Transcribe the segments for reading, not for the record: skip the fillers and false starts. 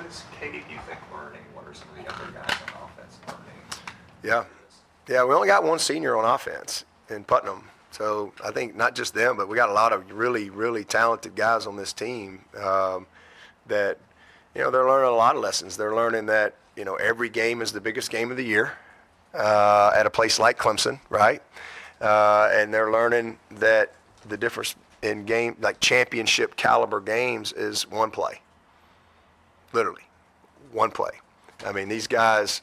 is Cade, you think, learning? What are some of the younger guys on offense learning? Yeah, we only got one senior on offense in Putnam. So I think not just them, but we got a lot of really, really talented guys on this team that, they're learning a lot of lessons. They're learning that, every game is the biggest game of the year at a place like Clemson, right? And they're learning that the difference in game, like championship caliber games, is one play. Literally, one play. I mean, these guys,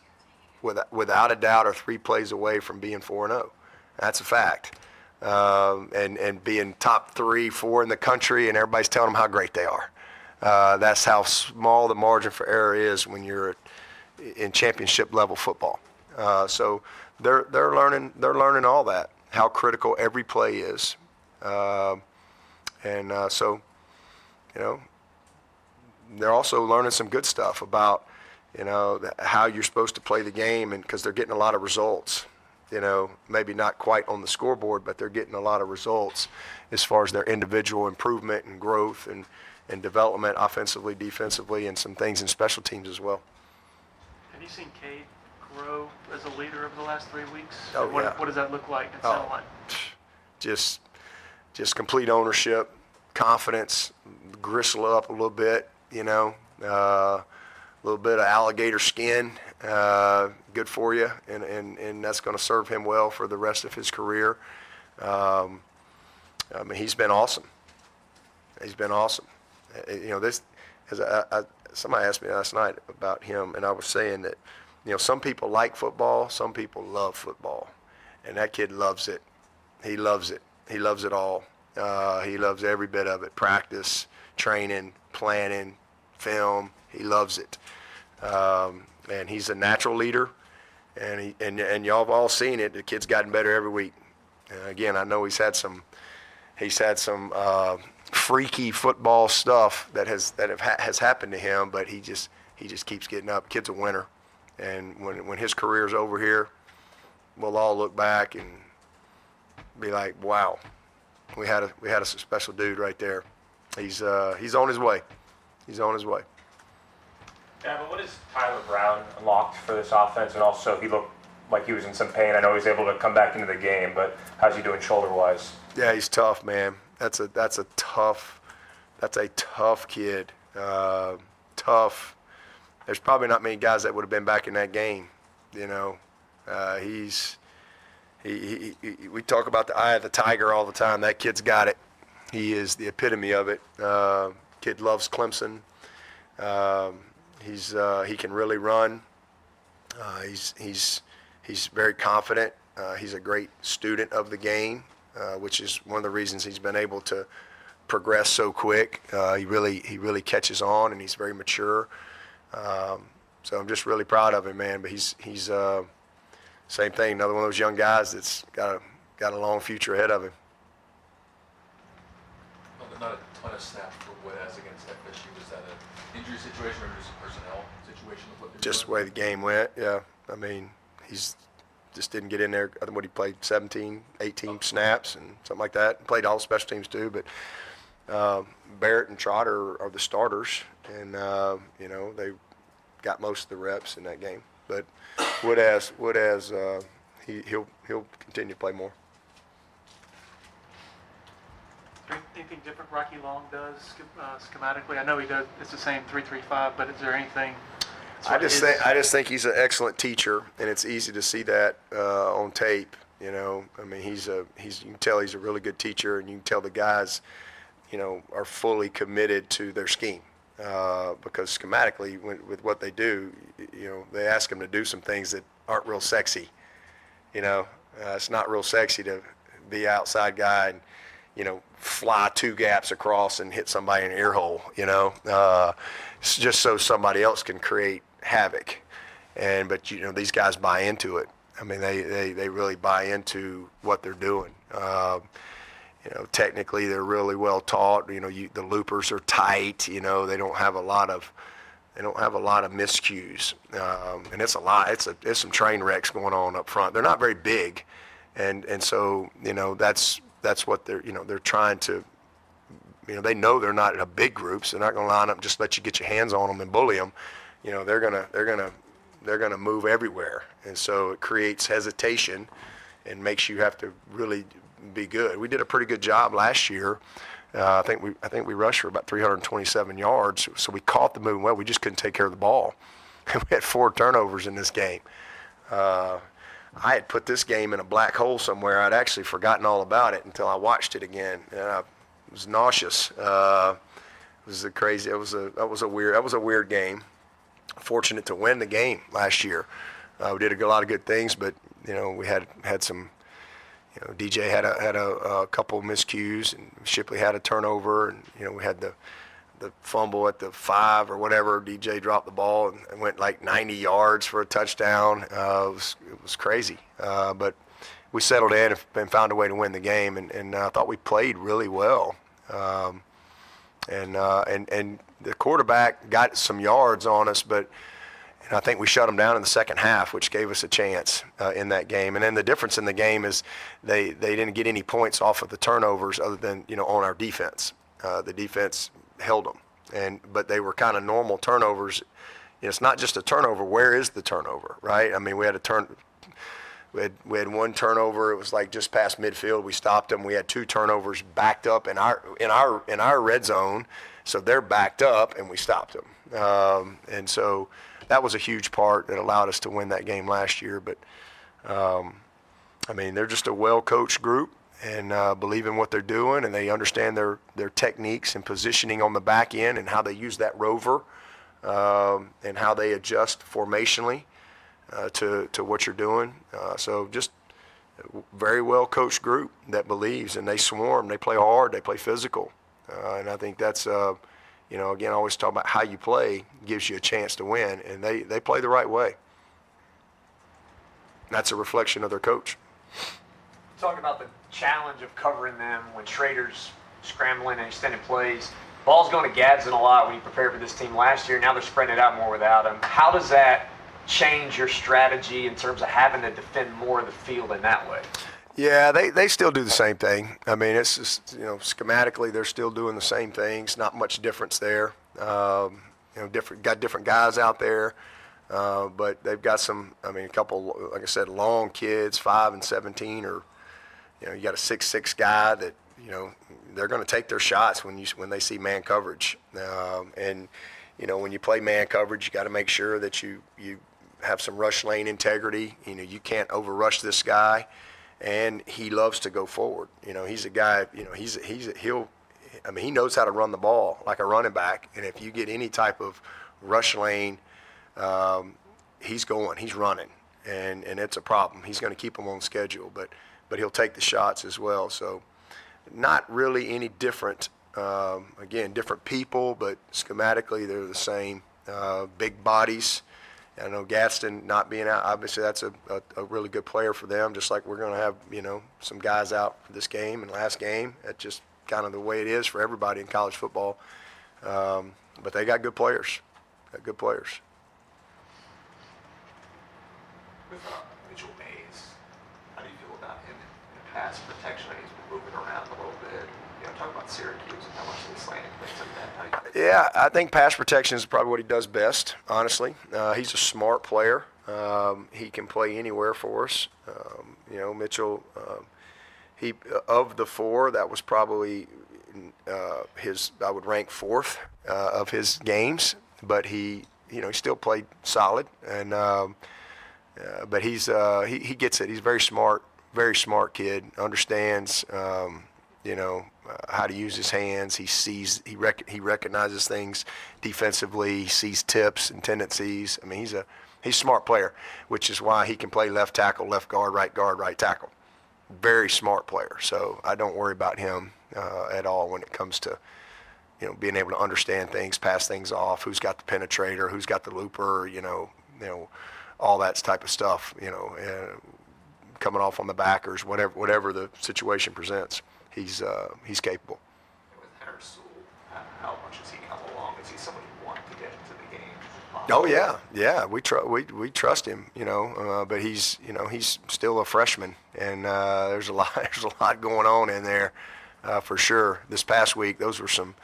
without a doubt, are 3 plays away from being 4-0. That's a fact. And being top 3, 4 in the country, and everybody's telling them how great they are. That's how small the margin for error is when you're in championship level football. So they're learning all that, how critical every play is. So, they're also learning some good stuff about, how you're supposed to play the game, and because they're getting a lot of results. Maybe not quite on the scoreboard, but they're getting a lot of results as far as their individual improvement and growth and development offensively, defensively, and some things in special teams as well. Have you seen Cade grow as a leader over the last 3 weeks? Oh, what, yeah. What does that look like and sound like? Just complete ownership, confidence, gristle up a little bit, a little bit of alligator skin, good for you, and that's going to serve him well for the rest of his career. He's been awesome. He's been awesome. Somebody asked me last night about him, and I was saying that, some people like football, some people love football, and that kid loves it. He loves it. He loves it all. He loves every bit of it. Practice, training, planning, film. He loves it. And he's a natural leader, and y'all have all seen it. The kid's gotten better every week. Again, I know he's had some freaky football stuff that has happened to him, but he just keeps getting up. Kid's a winner, and when his career's over here, we'll all look back and be like, wow, we had a special dude right there. He's on his way. He's on his way. Yeah, but what has Tyler Brown unlocked for this offense? And also, he looked like he was in some pain. I know he's able to come back into the game, but how's he doing shoulder-wise? Yeah, he's tough, man. That's a tough kid. Tough. There's probably not many guys that would have been back in that game. We talk about the eye of the tiger all the time. That kid's got it. He is the epitome of it. Kid loves Clemson. He can really run. He's very confident. He's a great student of the game, which is one of the reasons he's been able to progress so quick. He really catches on, and he's very mature. So I'm just really proud of him, man. But he's same thing. Another one of those young guys that's got a long future ahead of him. Not a ton of snaps for Wes against FSU. Was that an injury situation or just a personnel situation of what they're Just the doing? way the game went, yeah. I mean, he's just didn't get in there. I think he played 17, 18 snaps and something like that. Played all special teams too, but Barrett and Trotter are the starters, and they got most of the reps in that game. But Woodaz, he'll continue to play more. Anything different Rocky Long does schematically? I know he does. It's the same 3-3-5, but is there anything? I just think he's an excellent teacher, and it's easy to see that on tape. I mean, you can tell he's a really good teacher, and you can tell the guys, are fully committed to their scheme because schematically, with what they do, they ask them to do some things that aren't real sexy. It's not real sexy to be outside guy and fly 2 gaps across and hit somebody in an ear hole, it's just so somebody else can create havoc. But these guys buy into it. I mean, they really buy into what they're doing. Technically they're really well taught. The loopers are tight. They don't have a lot of miscues. And it's a lot. It's some train wrecks going on up front. They're not very big, and so that's what they're trying to they know they're not in a big group, so they're not going to line up and just let you get your hands on them and bully them. They're gonna move everywhere, and so it creates hesitation and makes you have to really be good. We did a pretty good job last year. I think we rushed for about 327 yards, so we caught the movement well. We just couldn't take care of the ball. We had 4 turnovers in this game. I had put this game in a black hole somewhere. I'd actually forgotten all about it until I watched it again, and I was nauseous. It was a weird game. Fortunate to win the game last year. We did a lot of good things, but we had some. DJ had a couple of miscues, and Shipley had a turnover, and we had the fumble at the 5 or whatever. DJ dropped the ball and went like 90 yards for a touchdown. It was crazy, but we settled in and found a way to win the game, and I thought we played really well. And the quarterback got some yards on us, but I think we shut them down in the second half, which gave us a chance in that game. And then the difference in the game is they didn't get any points off of the turnovers other than on our defense. The defense held them, but they were kind of normal turnovers. It's not just a turnover. Where is the turnover, right? I mean, we had we had 1 turnover. It was like just past midfield. We stopped them. We had 2 turnovers backed up in our red zone, so they're backed up, and we stopped them. And so that was a huge part that allowed us to win that game last year. But they're just a well-coached group and believe in what they're doing, and they understand their techniques and positioning on the back end and how they use that rover and how they adjust formationally to what you're doing. So just a very well-coached group that believes, and they swarm, they play hard, they play physical. And I think that's, again, I always talk about how you play gives you a chance to win, and they play the right way. That's a reflection of their coach. Talk about the challenge of covering them when Schrader's scrambling and extended plays. Ball's going to Gadsden a lot when you prepared for this team last year. Now they're spreading it out more without him. How does that change your strategy in terms of having to defend more of the field in that way? Yeah, they still do the same thing. I mean, it's just, schematically they're still doing the same things. Not much difference there. Got different guys out there, but they've got some. A couple, like I said, long kids, 5 and 17, or you got a 6'6" guy that they're going to take their shots when they see man coverage. And when you play man coverage, you got to make sure that you have some rush lane integrity. You can't overrush this guy. And he loves to go forward. He's a guy. He knows how to run the ball like a running back. And if you get any type of rush lane, he's running, and it's a problem. He's going to keep him on schedule, but he'll take the shots as well. So, not really any different. Again, different people, but schematically they're the same. Big bodies. I know Gadsden not being out, obviously that's a really good player for them, just like we're going to have, some guys out for this game and last game. That's just kind of the way it is for everybody in college football. But they got good players. With Mitchell Mays, how do you feel about him in pass protection? He's been moving around a little bit. Talk about Syracuse and how much they slant and things like that. Yeah, I think pass protection is probably what he does best, honestly. He's a smart player. He can play anywhere for us. Mitchell, he of the 4, that was probably I would rank 4th of his games, but he still played solid, and but he gets it. He's very smart kid, understands how to use his hands. He recognizes things defensively. He sees tips and tendencies. He's a smart player, which is why he can play left tackle, left guard, right tackle. Very smart player. So I don't worry about him at all when it comes to being able to understand things, pass things off, who's got the penetrator, who's got the looper, all that type of stuff. Coming off on the backers, whatever the situation presents. He's capable. With Harris Sewell, how much has he come along? Is he somebody you want to get into the game? Oh yeah. We trust him, but he's still a freshman, and there's a lot going on in there for sure. This past week, those were some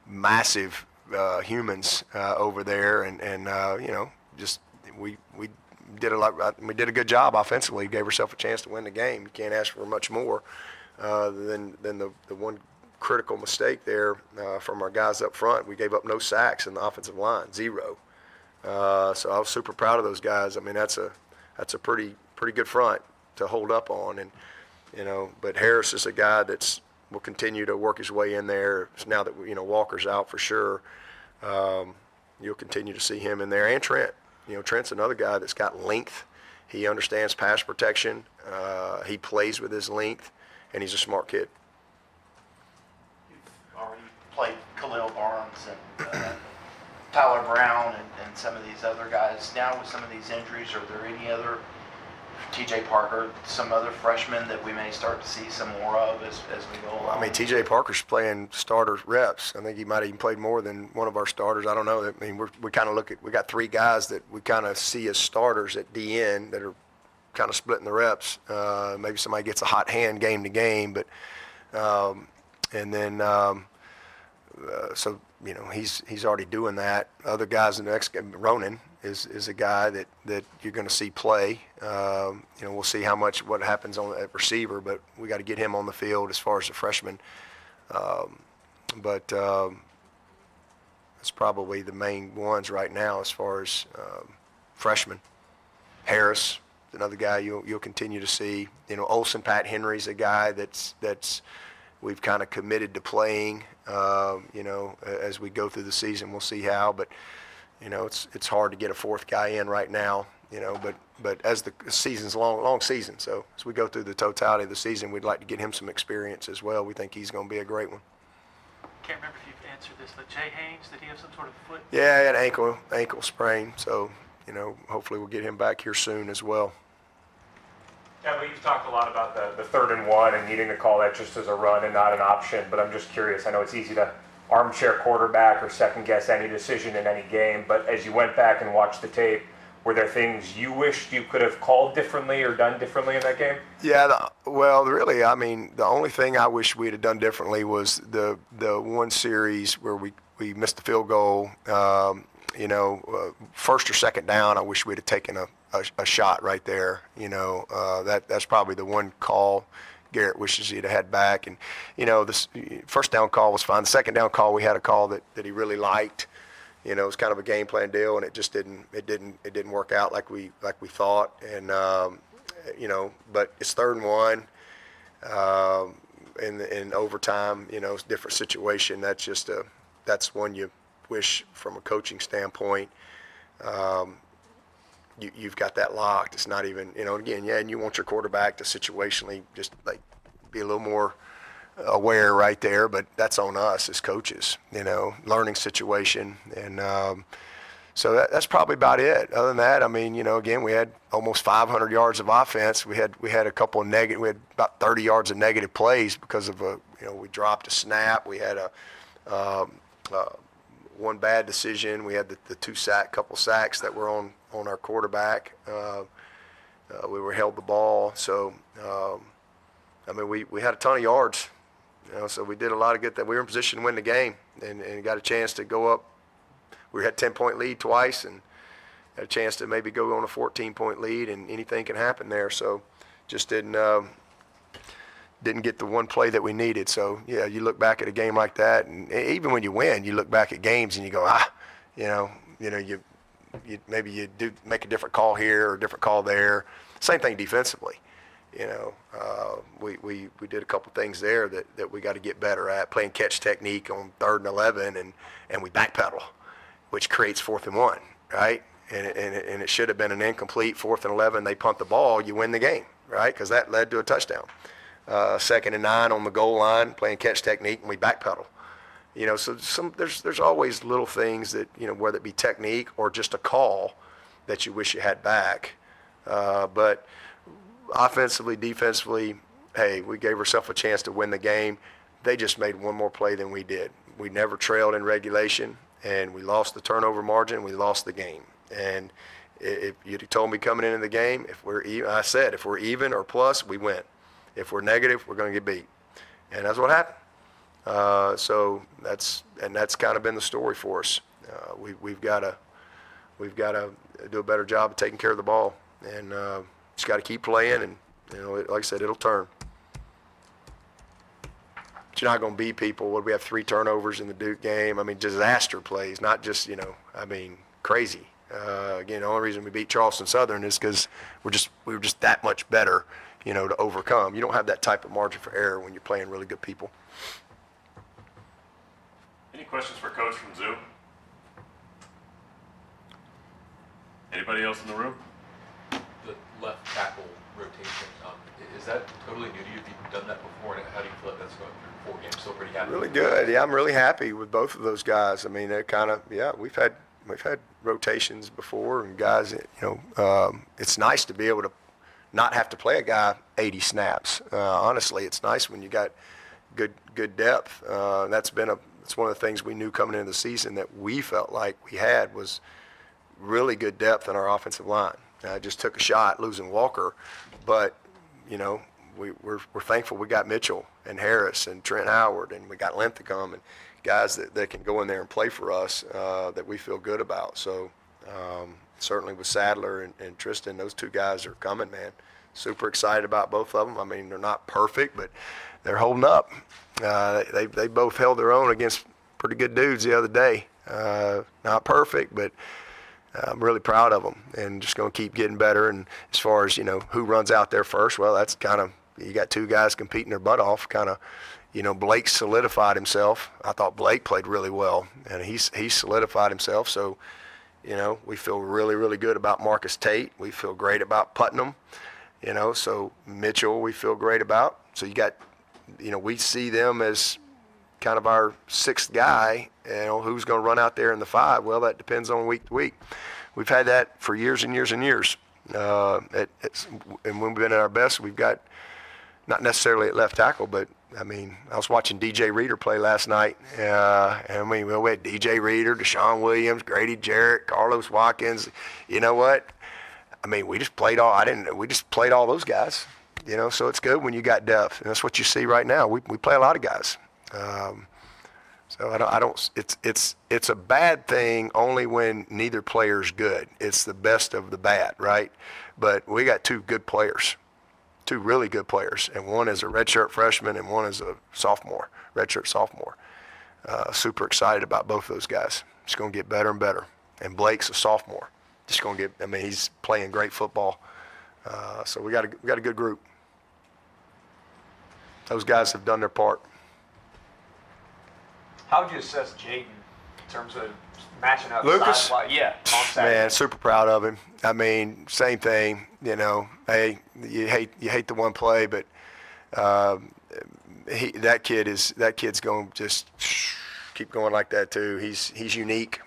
massive humans over there, and just we did a lot. We did a good job offensively. Gave ourselves a chance to win the game. You can't ask for much more than the one critical mistake there from our guys up front. We gave up no sacks in the offensive line, 0. So I was super proud of those guys. I mean, that's a pretty good front to hold up on, and but Harris is a guy will continue to work his way in there. Now that Walker's out for sure, you'll continue to see him in there, and Trent. Trent's another guy that's got length. He understands pass protection. He plays with his length, and he's a smart kid. You've already played Khalil Barnes and Tyler Brown and some of these other guys. Now with some of these injuries, are there any other, TJ Parker, some other freshmen that we may start to see some more of as we go along? I mean, TJ Parker's playing starter reps. I think he might have even played more than one of our starters. I don't know. I mean, we kind of we got 3 guys that we kind of see as starters at DN that are kind of splitting the reps. Maybe somebody gets a hot hand game to game, but and then so he's already doing that. Other guys in the next game, Ronan is a guy that you're going to see play. We'll see what happens at receiver, but we got to get him on the field as far as the freshman. But it's probably the main ones right now as far as freshmen. Harris, another guy you'll continue to see. Olsen, Pat Henry's a guy that's we've kind of committed to playing. As we go through the season, we'll see how. But it's hard to get a 4th guy in right now. But as the season's long season, so as we go through the totality of the season, we'd like to get him some experience as well. We think he's going to be a great one. Can't remember if you've answered this, but Jay Haynes, did he have some sort of foot? Yeah, he had an ankle sprain. So hopefully we'll get him back here soon as well. Yeah, but you've talked a lot about the 3rd and 1 and needing to call that just as a run and not an option. But I'm just curious. I know it's easy to armchair quarterback or second guess any decision in any game. But as you went back and watched the tape, were there things you wished you could have called differently or done differently in that game? Yeah, really, I mean, the only thing I wish we'd have done differently was the one series where we missed the field goal. First or second down, I wish we'd have taken a shot right there. That's probably the one call Garrett wishes he'd have had back. And this first down call was fine. The second down call, we had a call that he really liked. It was kind of a game plan deal, and it just didn't work out like we thought. And but it's 3rd and 1 in overtime. It's a different situation. That's one you wish from a coaching standpoint. You've got that locked. It's not even, and you want your quarterback to situationally just like be a little more aware right there, but that's on us as coaches, learning situation. And so that's probably about it. Other than that, I mean, again, we had almost 500 yards of offense. We had a couple of negative, we had about 30 yards of negative plays because of we dropped a snap. We had one bad decision. We had the couple sacks that were on our quarterback. We were held the ball. So, I mean, we had a ton of yards. So we did a lot of good things. We were in position to win the game and got a chance to go up. We had a 10-point lead twice and had a chance to maybe go on a 14-point lead, and anything can happen there. So just didn't get the one play that we needed. So, yeah, you look back at a game like that, and even when you win, you look back at games and you go, maybe you do make a different call here or a different call there. Same thing defensively. We did a couple things there that we got to get better at, playing catch technique on 3rd and 11, and we backpedal, which creates 4th and 1, right? And it should have been an incomplete 4th and 11. They punt the ball, you win the game, right? Because that led to a touchdown. 2nd and 9 on the goal line, playing catch technique, and we backpedal. So there's always little things that, whether it be technique or just a call that you wish you had back. But offensively, defensively, hey, we gave ourselves a chance to win the game. They just made one more play than we did. We never trailed in regulation, and we lost the turnover margin. We lost the game. And if you'd told me coming into the game, if we're even or plus, we win. If we're negative, we're going to get beat. And that's what happened. So that's kind of been the story for us. We've got to do a better job of taking care of the ball, and just got to keep playing, and like I said, it'll turn. But you're not going to beat people. What, we have 3 turnovers in the Duke game? I mean, disaster plays, not just crazy. Again, the only reason we beat Charleston Southern is because we were just that much better, to overcome. You don't have that type of margin for error when you're playing really good people. Any questions for Coach from Zoom? Anybody else in the room? The left tackle rotation, is that totally new to you? Have you done that before? And how do you feel like that's going through 4 games? Still pretty happy? Really good. Yeah, I'm really happy with both of those guys. I mean, they're kind of, we've had rotations before, and guys, it's nice to be able to not have to play a guy 80 snaps. Honestly, it's nice when you got good depth. It's one of the things we knew coming into the season that we felt like we had was really good depth in our offensive line. I just took a shot losing Walker, but we're thankful we got Mitchell and Harris and Trent Howard, and we got Linthicum and guys that can go in there and play for us that we feel good about. So certainly with Sadler and Tristan, those 2 guys are coming, man. Super excited about both of them. I mean, they're not perfect, but they're holding up. They both held their own against pretty good dudes the other day. Not perfect, but I'm really proud of them, and just going to keep getting better. And as far as, who runs out there first, well, that's kind of, you got 2 guys competing their butt off, kind of. Blake solidified himself. I thought Blake played really well, and he solidified himself. So, we feel really, really good about Marcus Tate. We feel great about Putnam. So Mitchell we feel great about. So you got, we see them as kind of our 6th guy. Who's going to run out there in the 5? Well, that depends on week to week. We've had that for years and years and years. And when we've been at our best, we've got, not necessarily at left tackle, but I was watching DJ Reader play last night. We had DJ Reader, Deshaun Williams, Grady Jarrett, Carlos Watkins. You know what? We just played all those guys. So it's good when you got depth, and that's what you see right now. We play a lot of guys. So it's a bad thing only when neither player's good. It's the best of the bad, right? But we got 2 good players. 2 really good players, and one is a redshirt freshman and one is a redshirt sophomore. Super excited about both of those guys. It's going to get better and better. And Blake's a sophomore. Just going to get, he's playing great football. So we got a good group. Those guys have done their part. How would you assess Jaden in terms of matching up? Lucas? On Saturday. Man, super proud of him. Same thing. Hey, you hate the one play, but that kid's going to just keep going like that too. He's unique.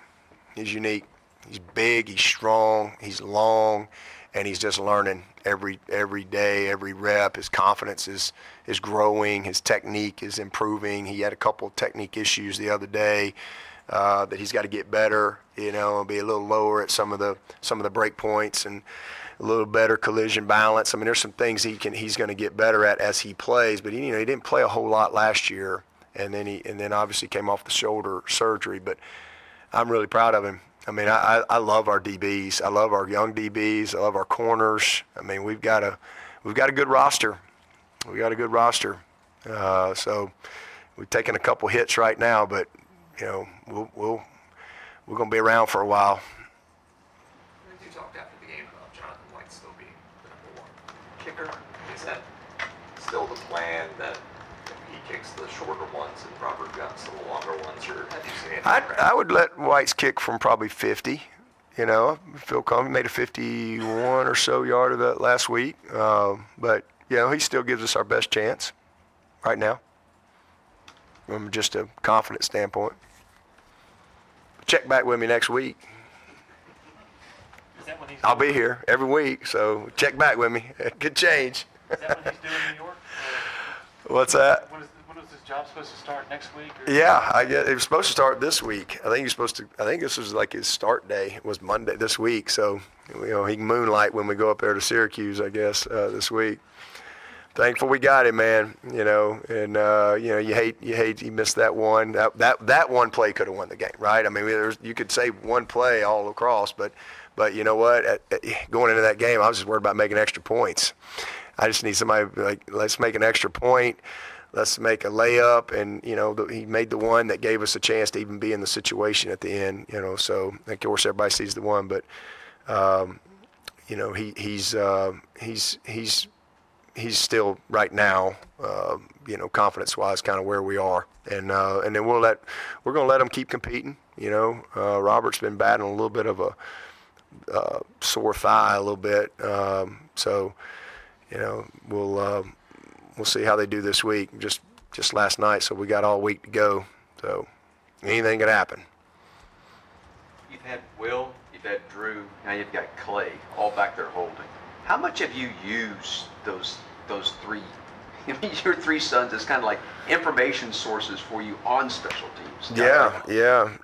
He's unique. He's big. He's strong. He's long, and he's just learning every day, every rep. His confidence is growing. His technique is improving. He had a couple of technique issues the other day. That he's got to get better, and be a little lower at some of the break points and a little better collision balance. There's some things he's going to get better at as he plays, but he didn't play a whole lot last year, and then obviously came off the shoulder surgery. But I'm really proud of him. I love our DBs. I love our young DBs. I love our corners. We've got a good roster. We got a good roster. So we've taken a couple hits right now, but we're going to be around for a while. You talked after the game about Jonathan White still being the #1 kicker. Is that still the plan that he kicks the shorter ones and Robert Guts the longer ones, or have you seen anything? I would let White's kick from probably 50. I feel confident. Made a 51 or so yard of that last week. But he still gives us our best chance right now from just a confidence standpoint. Check back with me next week. Is that when he's I'll be here every week, so check back with me. Good change. Is that when he's doing New York? What's that? When is this job supposed to start next week? Or? Yeah, it was supposed to start this week. I think this was like his start day. It was Monday this week, so he can moonlight when we go up there to Syracuse, I guess, this week. thankful we got him, man. You know, and you hate he missed that one. That one play could have won the game, right? I mean, you could say one play all across, but you know what? Going into that game, I was just worried about making extra points. I just need somebody like, let's make an extra point. Let's make a layup, and he made the one that gave us a chance to even be in the situation at the end. So of course everybody sees the one, but he's still right now, confidence-wise, kind of where we are, and then we're gonna let him keep competing. Robert's been battling a little bit of a sore thigh a little bit, so we'll see how they do this week. Just last night, so we got all week to go. So anything could happen. You've had Will, you've had Drew, now you've got Clay, all back there holding. How much have you used those three? Your three sons as kind of like information sources for you on special teams. Yeah,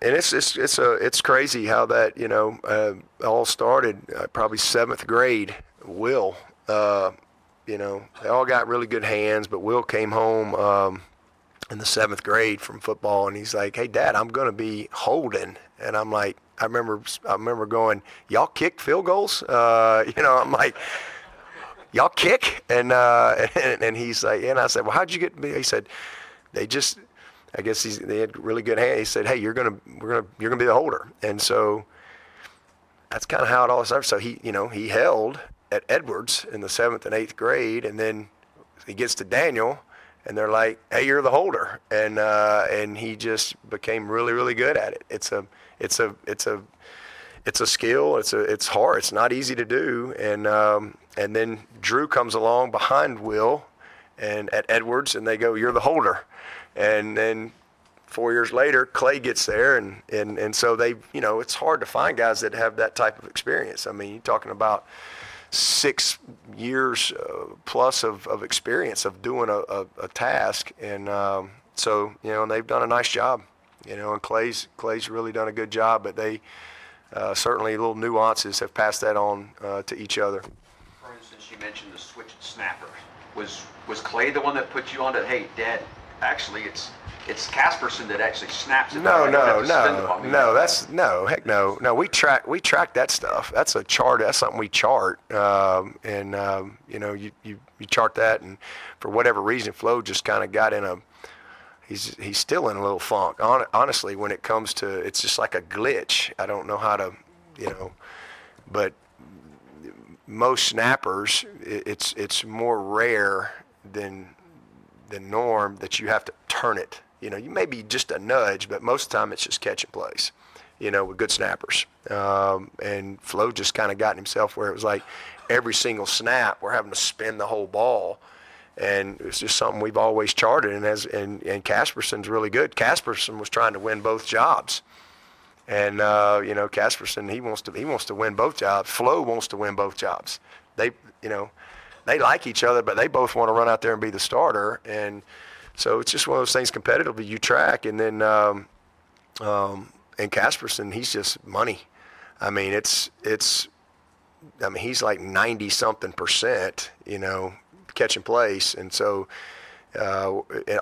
and it's crazy how that all started probably 7th grade. Will, they all got really good hands, but Will came home in the 7th grade from football, and he's like, "Hey, Dad, I'm gonna be holding," and I'm like, I remember going, "Y'all kicked field goals?" I'm like, "Y'all kick?" And he's like, and I said, "Well, how'd you get?" He said, "They just, I guess they had really good hands." He said, "Hey, you're gonna be the holder," and so that's kind of how it all started. So he held at Edwards in the 7th and 8th grade, and then he gets to Daniel, and they're like, "Hey, you're the holder," and he just became really, really good at it. It's a skill. It's hard. It's not easy to do. And then Drew comes along behind Will, and at Edwards, and they go, "You're the holder," and then 4 years later, Clay gets there, and so they, it's hard to find guys that have that type of experience. I mean, you're talking about 6 years plus of experience of doing a task, and so and they've done a nice job, and Clay's really done a good job, but they certainly little nuances have passed that on to each other. For instance, you mentioned the switch snapper. Was Clay the one that put you on to, "Hey, Dad, actually it's Casperson that actually snaps it"? No. Heck no. We track that stuff. That's a chart. That's something we chart. You chart that, and for whatever reason, Flo just kind of got in a. He's still in a little funk. Honestly, when it comes to, it's just like a glitch. I don't know how to, but most snappers, it's more rare than norm that you have to turn it. You may be just a nudge, but most of the time it's just catching plays, with good snappers. And Flo just kind of gotten himself where it was like every single snap we're having to spin the whole ball. And it's just something we've always charted, and Casperson's really good. Casperson was trying to win both jobs, and Casperson he wants to win both jobs. Flo wants to win both jobs. They like each other, but they both want to run out there and be the starter, and so it's just one of those things competitively you track. And then and Casperson, he's just money. I mean he's like 90-something%, catching place, and so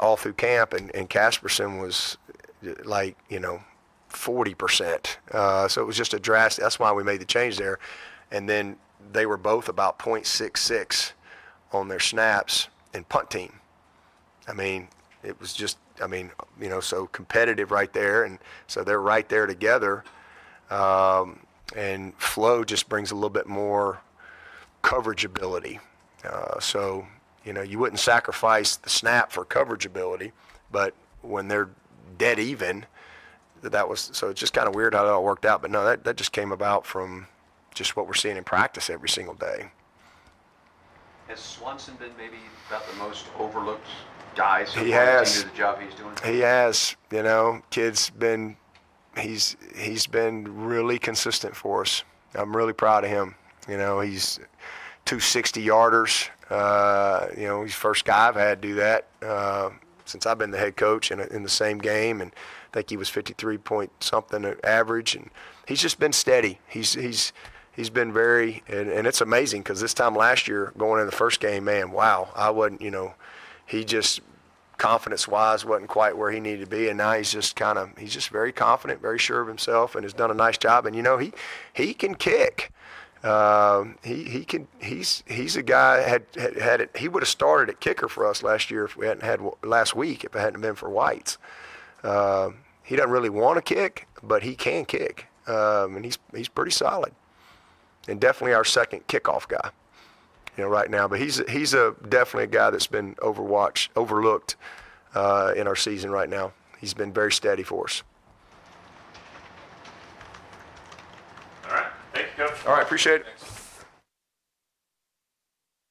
all through camp, and Casperson was like 40%, so it was just a drastic. That's why we made the change there. And then they were both about .66 on their snaps and punt team. I mean, it was just, so competitive right there, and so they're right there together, and Flo just brings a little bit more coverage ability. So, you wouldn't sacrifice the snap for coverage ability, but when they're dead even, so it's just kind of weird how that all worked out. But no, that just came about from just what we're seeing in practice every single day. Has Swanson been maybe about the most overlooked guy so He far has. in the job he's doing? He has, kid's been, he's been really consistent for us. I'm really proud of him. He's 260-yarders. He's the first guy I've had do that since I've been the head coach in the same game, and I think he was 53 point something average, and he's just been steady. He's He's been very, and it's amazing because this time last year, going in the first game, man, wow, I wasn't, he just confidence-wise wasn't quite where he needed to be, and now he's just very confident, very sure of himself, and has done a nice job. And he can kick. He's a guy he would have started at kicker for us last year if we hadn't had last week if it hadn't been for Whites. He doesn't really want to kick, but he can kick, and he's pretty solid, and definitely our second kickoff guy, right now. But he's definitely a guy that's been overlooked in our season right now. He's been very steady for us. All right. Thank you, Coach. All right, appreciate it. Thanks.